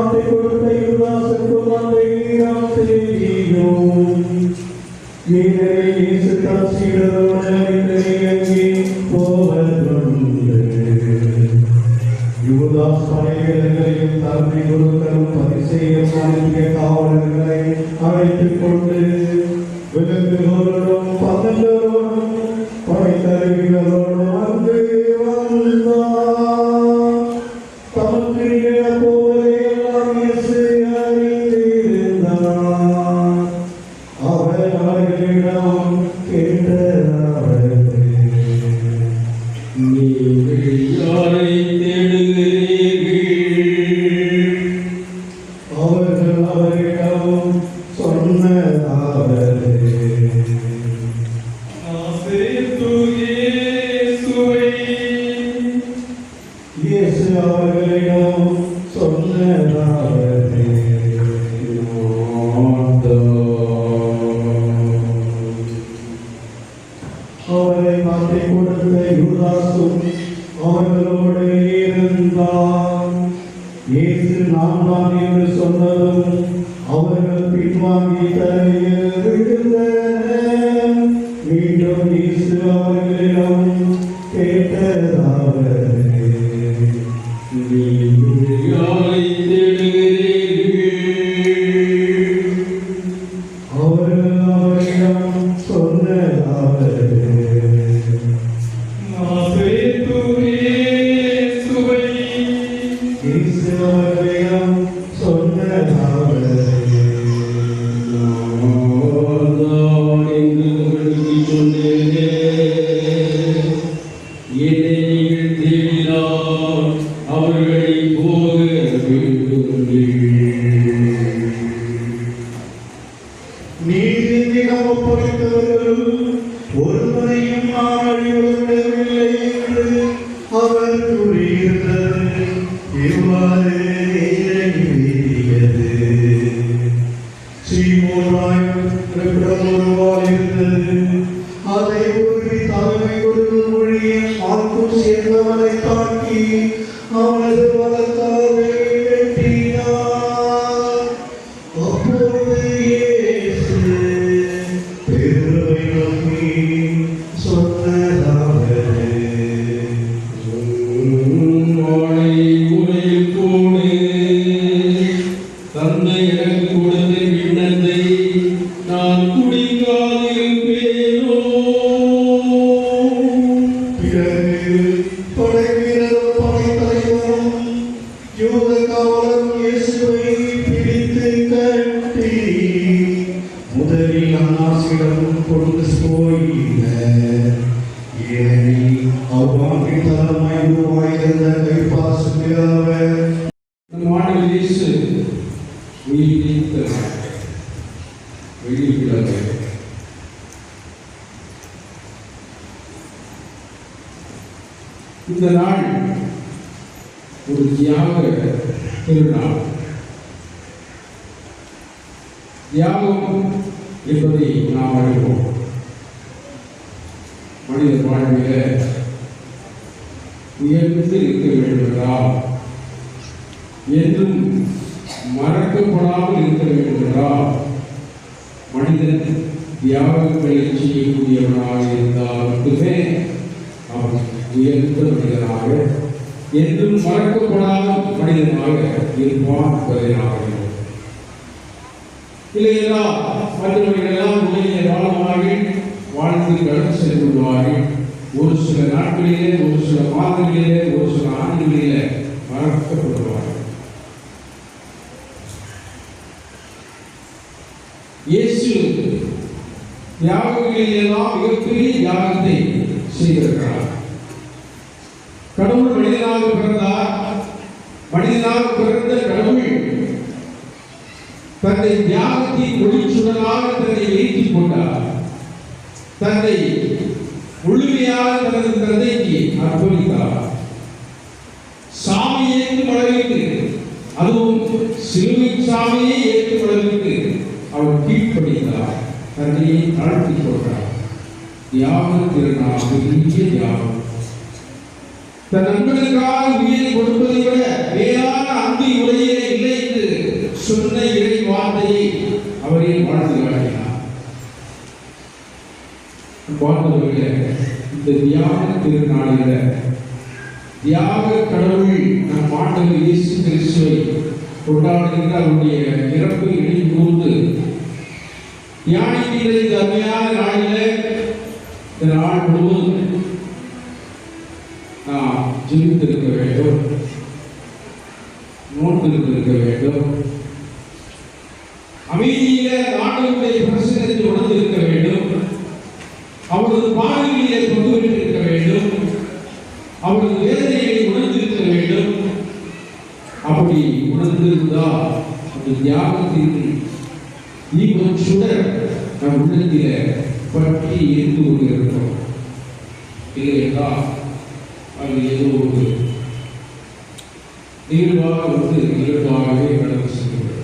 மாட்டை கொடுத்த யூதாசுக்கும் அந்த ஈராம் செய்தியும் வீரரை இயேசு தம் சீடரோடு அங்கே போவதுண்டு. யூதாஸ் படைவீரர்களையும் தலைமை குருக்களும் பரிசேயரும் அனுப்பிய காவலர்களை அழைத்துக் கொண்டு விலங்குகளோடும் பதங்களோடும் படைத்தலைவர்களோடும் அங்கு வந்தார். தமக்கு போவதை எல்லாம் இயேசு அறிந்திருந்தார். அவர் அவர்களிடம் கேட்டதாவது, நீங்கள் யாரை தேடுகிறீர்கள்? அவர்கள் அவரிடம் சொன்னதாவது, இயேசு அவர்களிடம் சொன்னதாவது, அவரை மாற்றி கொடுத்த யூதாசும் அவர்களோடு இருந்தார். இயேசு நான் தான் என்று சொன்னதும் அவர்கள் பின்வாங்கி தரையில் விழுந்தனர். மீண்டும் இயேசு அவர்களிடம் கேட்டதாவது, நீங்கள் யாரை தேடுகிறீர்கள்? அவர்கள் அவரிடம் சொன்னதாவது, இயேசு அவர்களிடம் சொன்னதாவது, நீதியிடம் ஒப்படைத்தவர்கள் ஒருவரையும் நான் அழிவிடவில்லை என்று அவர் கூறியிருந்தது இவ்வாறு நிறைவேறியது. சீமோனாயும் இருந்தது. அதை உருவி தலைமை கொடுக்கும் மொழியை ஆக்கும் சேர்ந்தவனை தாக்கி அவனது வளர்த்தால் வெட்டினார். அப்பொழுது இயேசு பேதுருவை நோக்கி சொன்னதாவது, தந்தை எனக்கு கொடுத்த கிண்ணத்தை நான் குடிக்காதிருப்பேனோ? பிறகு படைவீரரும் படைத்தலைவரும் யூத காவலரும் இயேசுவை பிடித்து கட்டி முதலில் அன்னாசிடம் கொண்டு போயினர். ஏனெனில் அவ்வாண்டின் தலைமை உருவாயிருந்த கைப்பாசுக்கு அவர் நம் ஆண்டவர் இயேசு உயிர்த்த வெளியிடுகிறார். இந்த நாள் ஒரு தியாக திருநாள். தியாகம் என்பதை நாம் அறிவோம். மனித வாழ்வில உயர்ந்து இருக்க வேண்டுமென்றால், என்றும் மறக்கப்படாமல் இருக்க வேண்டுமென்றால், மனிதன் தியாகங்களை செய்யக்கூடியவனாக இருந்தால் மட்டுமே அவன் உயர்ந்த மனிதனாக, என்றும் மறக்கப்படாத மனிதனாக இருப்பான் என்பதை நாம் அறிவோம். இல்லையா மற்றவர்களெல்லாம் உலகிய வாழமாக வாழ்ந்து கடந்து சென்று விடுவார்கள். ஒரு சில நாட்களிலே, ஒரு சில மாதங்களிலே, ஒரு சில ஆண்டுகளிலே மறக்கப்படுவார்கள். இயேசு தியாகங்களிலெல்லாம் மிகப்பெரிய தியாகத்தை செய்திருக்கிறார். கடவுள் மனிதனாக பிறந்தார். மனிதனாக பிறந்த கடவுள் தன்னை தியாகத்தின் ஒளிச்சுடராக தன்னை ஏற்றிக் கொண்டார். தன்னை முழுமையாக தனது தந்தைக்கு அர்ப்பணித்தார். சாமியை ஏற்றும் அளவிற்கு, அதுவும் சிலுவை சாமியை ஏற்றும் அளவிற்கு அவர் கீழ்ப்படித்தார். தன்னையை தாழ்த்திக் கொண்டார். தியாக திருநாள், பெரிய தியாகம். தன் நண்பனுக்காக உயிரை கொடுப்பதை விட வேறான அன்பு உலகிலே இல்லை என்று சொன்ன இறை வார்த்தையை அவரே வாழ்ந்து காட்டினார். வாழ்ந்தவர்களே, இந்த தியாக திருநாளில் தியாக கடவுள் நம் ஆண்டவர் இயேசு கிறிஸ்துவை கொண்டாடுகின்ற அவருடைய இறப்பை நினைவுகூர்ந்து தியானிக்கிற இந்த அருமையான நாளில் இந்த நாள் முழுவதும் நாம் ஜெபித்திருக்க வேண்டும், நோட்டிருக்க வேண்டும், அமைதியில ஆண்டவருடைய பிரசன்னத்தை உணர்ந்திருக்க வேண்டும், அவரது பார்வையிலே பங்குபெற்றிருக்க வேண்டும், அவரது வேதனையை உணர்ந்திருக்க வேண்டும். அப்படி உணர்ந்திருந்தால் அந்த தியாகத்தின் தீபம் சுடர் நம் உள்ளத்தில பற்றி எரிந்து கொண்டிருக்கிறோம். இல்லை என்றால் அது ஏதோ ஒரு நிகழ்வாகவே கடந்து செல்கிறது.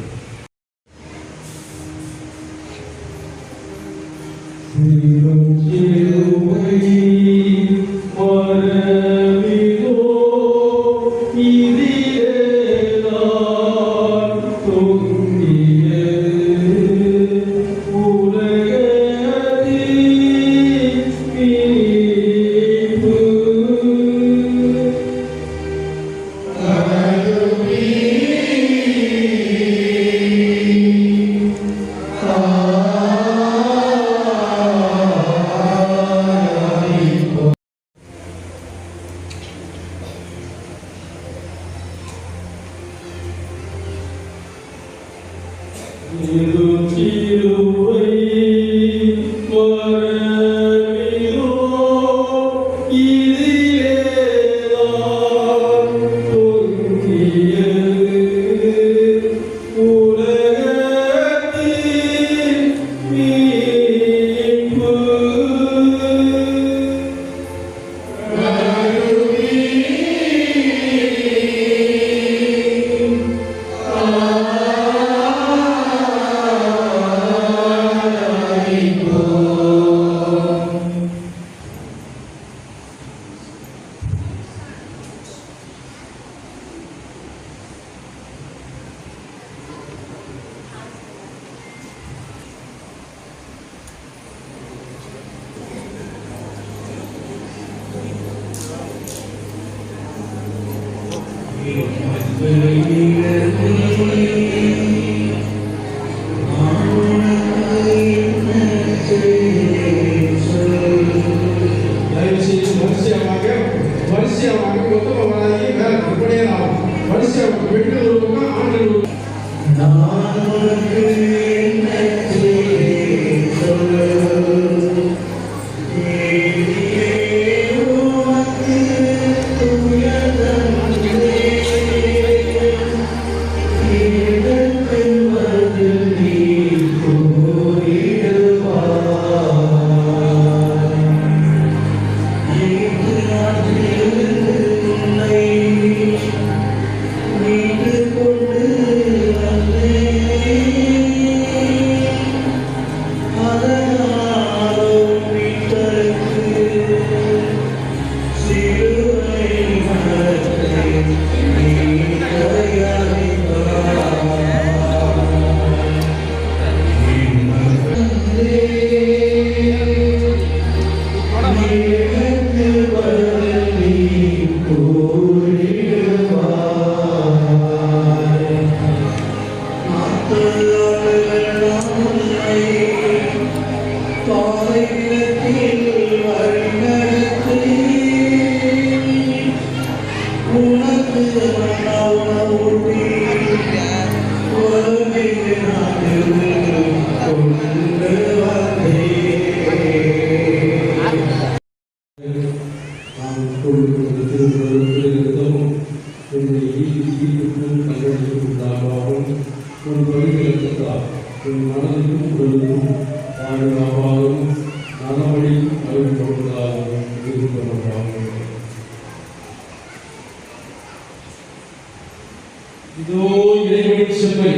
இதோ இறைவனின் செம்மை,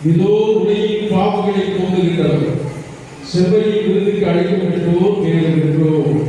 இதோ உலகின் பாவங்களை போக்குகின்றவர், செம்மையின் விருதுக்கு அழைக்கப்பட்டோர் மேலும் இருக்கிறோம்.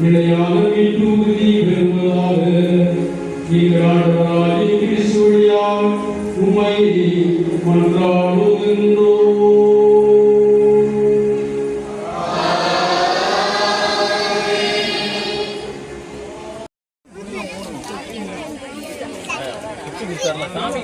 நிலையான மீட்புறுதி பெறுவதாக ஆண்டவராகிய கிறிஸ்து வழியாக உம்மை மன்றாடுகின்றோம். சாமி